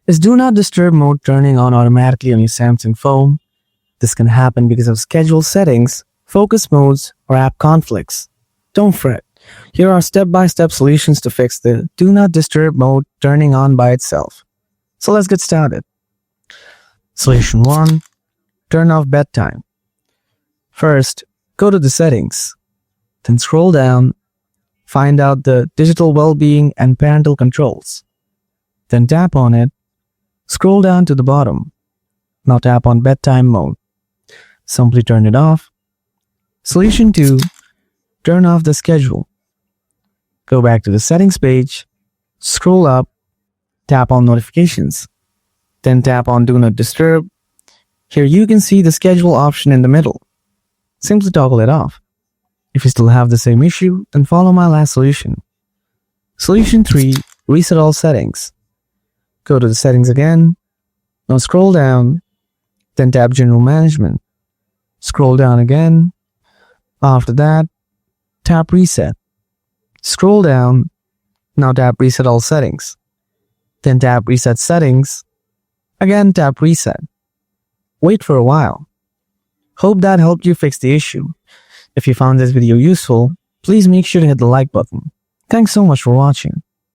Is Do Not Disturb mode turning on automatically on your Samsung phone? This can happen because of schedule settings, focus modes, or app conflicts. Don't fret. Here are step-by-step solutions to fix the Do Not Disturb mode turning on by itself. So let's get started. Solution 1. Turn off bedtime. First, go to the settings. Then scroll down. Find out the digital well-being and parental controls. Then tap on it. Scroll down to the bottom. Now tap on bedtime mode. Simply turn it off. Solution 2. Turn off the schedule. Go back to the settings page. Scroll up. Tap on notifications. Then tap on Do Not Disturb. Here you can see the schedule option in the middle. Simply toggle it off. If you still have the same issue, then follow my last solution. Solution 3. Reset all settings. Go to the settings again. Now scroll down. Then tap General Management. Scroll down again. After that, tap Reset. Scroll down. Now tap Reset all settings. Then tap Reset settings. Again, tap Reset. Wait for a while. Hope that helped you fix the issue. If you found this video useful, please make sure to hit the like button. Thanks so much for watching.